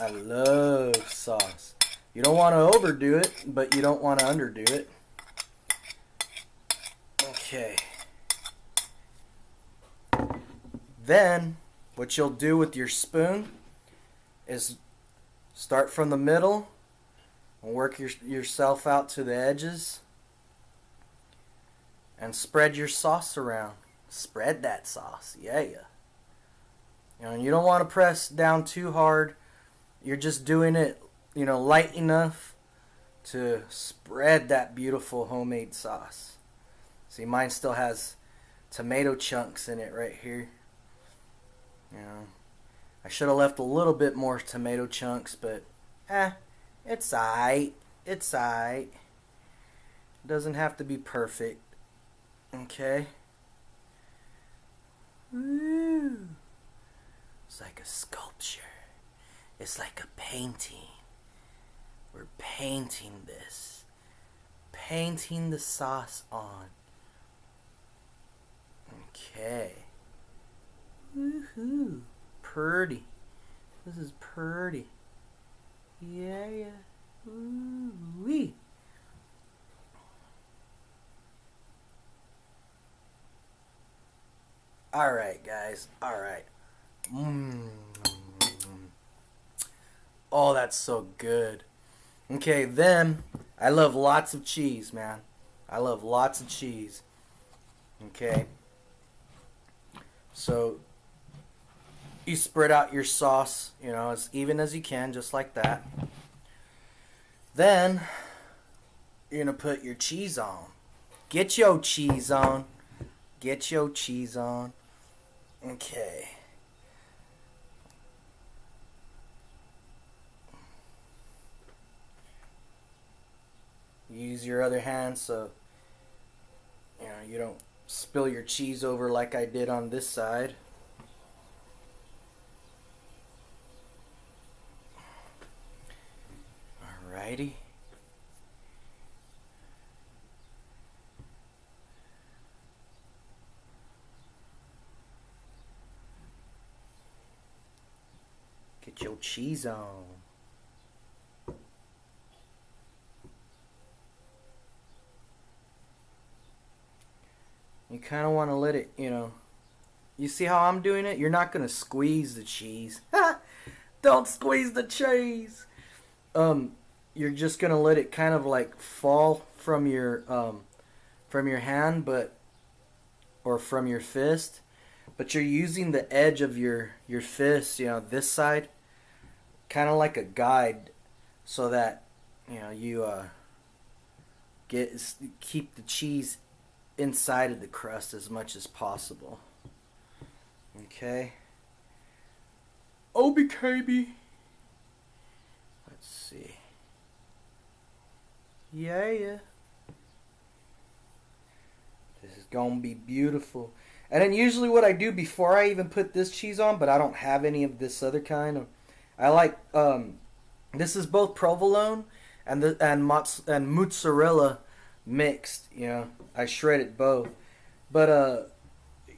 [SPEAKER 1] I love sauce. You don't want to overdo it, but you don't want to underdo it. Okay. Then, what you'll do with your spoon is start from the middle and work yourself out to the edges and spread your sauce around. Spread that sauce, yeah. You know, you don't want to press down too hard. You're just doing it, you know, light enough to spread that beautiful homemade sauce. See, mine still has tomato chunks in it right here. You know, I should have left a little bit more tomato chunks, but it's aight. It's aight. It doesn't have to be perfect. Okay. Woo. It's like a sculpture. It's like a painting. We're painting this. Painting the sauce on. Okay. Woohoo. Pretty. This is pretty. Yeah. Ooh-wee. Alright, guys. Alright. Oh, that's so good. Okay, then, I love lots of cheese, man. I love lots of cheese. Okay. So, you spread out your sauce, you know, as even as you can, just like that. Then, you're going to put your cheese on. Get your cheese on. Get your cheese on. Okay. Use your other hand so you know you don't spill your cheese over like I did on this side. Alrighty. Get your cheese on. You kind of want to let it, you know. You see how I'm doing it? You're not going to squeeze the cheese. Don't squeeze the cheese. You're just going to let it kind of like fall from your hand, or from your fist. But you're using the edge of your fist, you know, this side, kind of like a guide, so that, you know, you keep the cheese inside of the crust as much as possible. Okay. OBKB. Let's see. Yeah. This is gonna be beautiful. And then usually what I do before I even put this cheese on, but I don't have any of this other kind. I like this is both provolone and mozzarella mixed. You know, I shredded both. But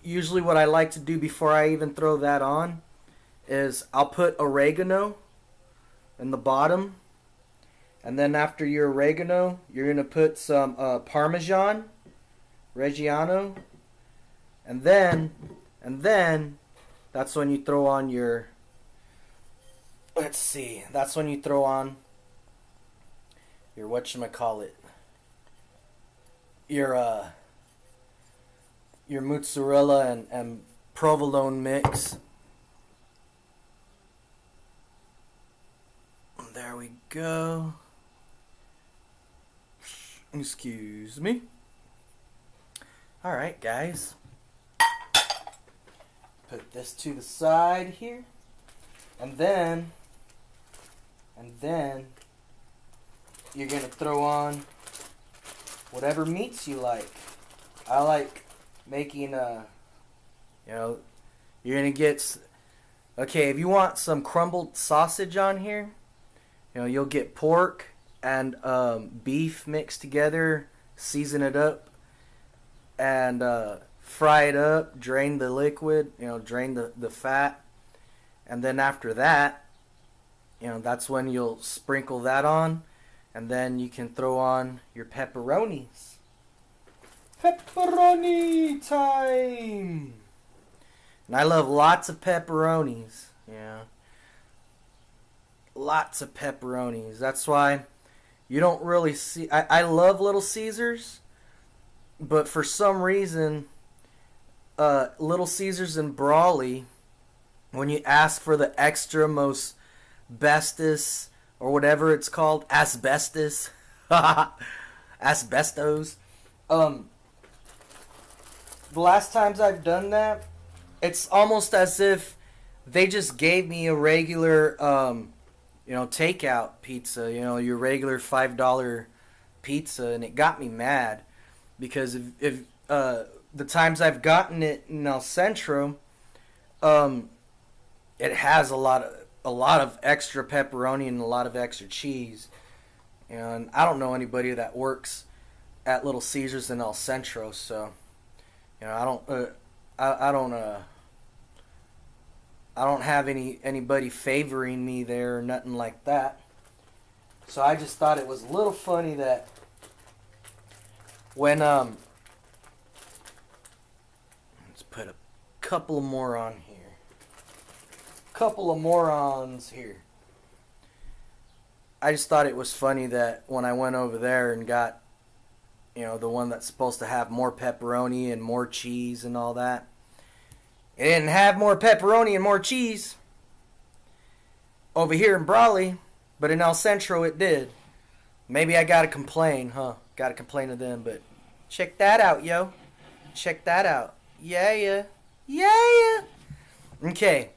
[SPEAKER 1] usually what I like to do before I even throw that on is I'll put oregano in the bottom, and then after your oregano, you're gonna put some Parmesan Reggiano. And then that's when you throw on your, let's see, that's when you throw on your whatchamacallit, your mozzarella and provolone mix. There we go. Excuse me. Alright, guys. Put this to the side here. And then you're going to throw on whatever meats you like. I like making you know, you're going to get, okay, if you want some crumbled sausage on here, you know, you'll get pork and beef mixed together, season it up, and fry it up, drain the liquid, you know, drain the fat, And then after that, that's when you'll sprinkle that on, and then you can throw on your pepperonis. Pepperoni time! And I love lots of pepperonis. Yeah. Lots of pepperonis. That's why you don't really see... I love Little Caesars, but for some reason, Little Caesars and Brawley, when you ask for the extra most bestest, or whatever it's called, asbestos, asbestos, the last times I've done that, it's almost as if they just gave me a regular, takeout pizza, your regular $5 pizza, and it got me mad, because if the times I've gotten it in El Centro, it has a lot of extra pepperoni and a lot of extra cheese, and I don't know anybody that works at Little Caesars in El Centro, so I don't have anybody favoring me there or nothing like that. So I just thought it was a little funny that when let's put a couple more on here. Couple of morons here. I just thought it was funny that when I went over there and got the one that's supposed to have more pepperoni and more cheese and all that, it didn't have more pepperoni and more cheese over here in Brawley, but in El Centro it did. Maybe I gotta complain, huh? Gotta complain to them, but check that out, yo. Check that out. Yeah. Okay,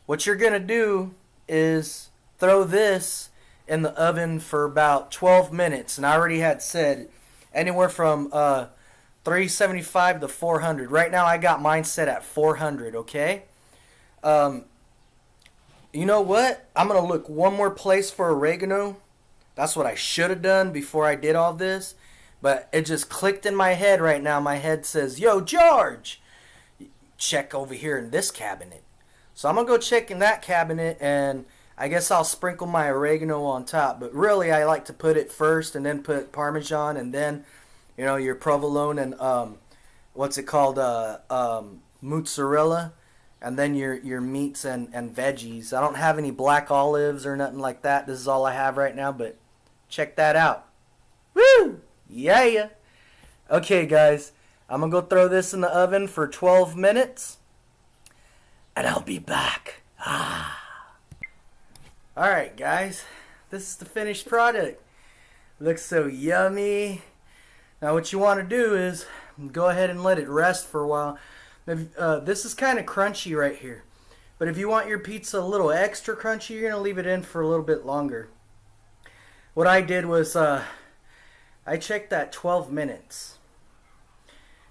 [SPEAKER 1] what you're gonna do is throw this in the oven for about 12 minutes, and I already had said anywhere from 375 to 400. Right now I got mine set at 400, okay? You know what? I'm going to look one more place for oregano. That's what I should have done before I did all this. But it just clicked in my head right now. My head says, yo, George, check over here in this cabinet. So I'm going to go check in that cabinet, and I guess I'll sprinkle my oregano on top. But really, I like to put it first and then put Parmesan and then, your provolone and, what's it called, mozzarella. And then your meats and veggies. I don't have any black olives or nothing like that. This is all I have right now, but check that out. Woo! Yeah. Okay, guys. I'm going to go throw this in the oven for 12 minutes. And I'll be back. Alright, guys. This is the finished product. Looks so yummy. Now, what you want to do is go ahead and let it rest for a while. This is kind of crunchy right here, but if you want your pizza a little extra crunchy, you're going to leave it in for a little bit longer. What I did was I checked that 12 minutes,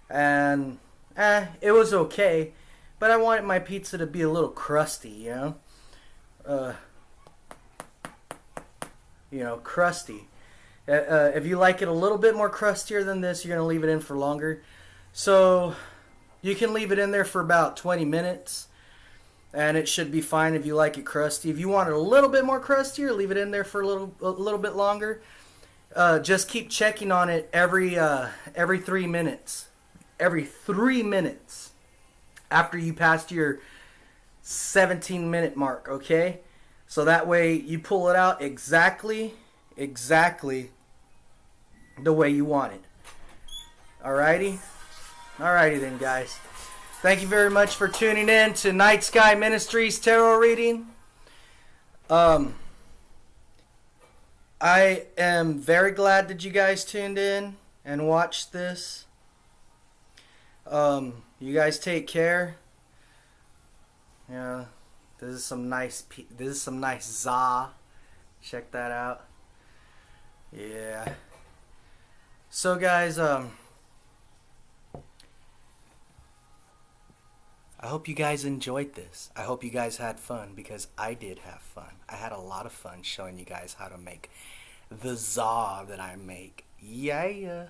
[SPEAKER 1] and it was okay, but I wanted my pizza to be a little crusty, crusty. If you like it a little bit more crustier than this, you're going to leave it in for longer. So you can leave it in there for about 20 minutes, and it should be fine if you like it crusty. If you want it a little bit more crustier, leave it in there for a little bit longer. Just keep checking on it every 3 minutes. Every 3 minutes after you passed your 17-minute mark, okay? So that way you pull it out exactly the way you want it. Alrighty? Alrighty then, guys. Thank you very much for tuning in to Night Sky Ministries Tarot Reading. I am very glad that you guys tuned in and watched this. You guys take care. Yeah, this is some nice za. Check that out. Yeah. So guys, I hope you guys enjoyed this. I hope you guys had fun, because I did have fun. I had a lot of fun showing you guys how to make the za that I make. Yeah.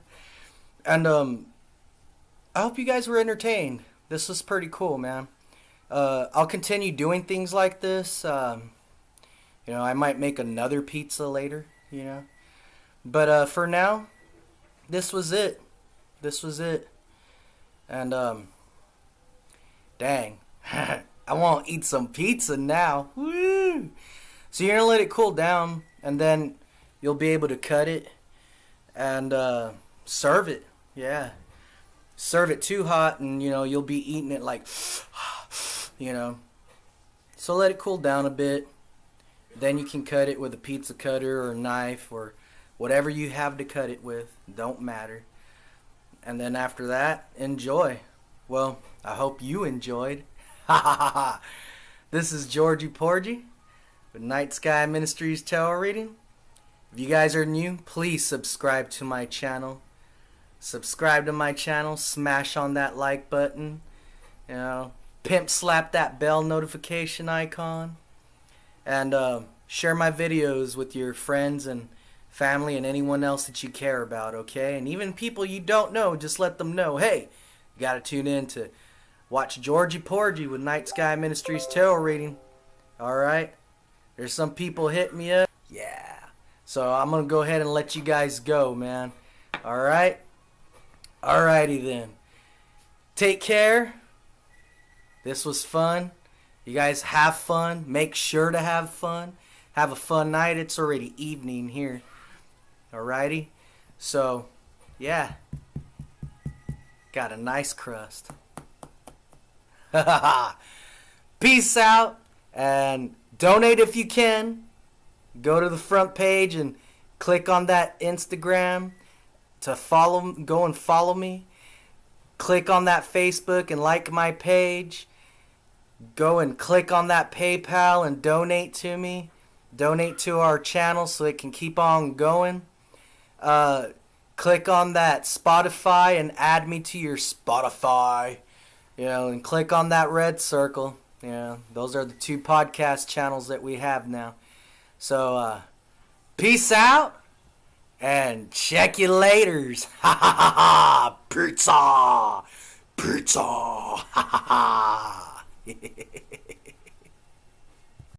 [SPEAKER 1] And I hope you guys were entertained. This was pretty cool, man. I'll continue doing things like this. I might make another pizza later, But for now, this was it. This was it. And, dang. I want to eat some pizza now. Woo! So you're going to let it cool down, and then you'll be able to cut it and serve it. Yeah. Serve it too hot, and, you'll be eating it like, So let it cool down a bit. Then you can cut it with a pizza cutter or a knife or whatever you have to cut it with. Don't matter. And then after that, enjoy. Well, I hope you enjoyed. This is Georgie Porgy with Night Sky Ministries Tarot Reading. If you guys are new, please subscribe to my channel. Subscribe to my channel. Smash on that like button. Pimp slap that bell notification icon. And share my videos with your friends and family and anyone else that you care about, okay? And even people you don't know, just let them know, hey, you got to tune in to watch Georgie Porgy with Night Sky Ministries Tarot Reading. Alright? There's some people hitting me up. Yeah. So I'm going to go ahead and let you guys go, man. Alright? Alrighty then. Take care. This was fun. You guys have fun. Make sure to have fun. Have a fun night. It's already evening here. Alrighty? So, yeah. Got a nice crust. Peace out. And donate if you can. Go to the front page and click on that Instagram to follow. Go and follow me. Click on that Facebook and like my page. Go and click on that PayPal and donate to me. Donate to our channel so it can keep on going. Click on that Spotify and add me to your Spotify. And click on that red circle. Those are the 2 podcast channels that we have now. So, peace out. And check you laters. Ha ha ha ha. Pizza. Pizza. Ha ha ha.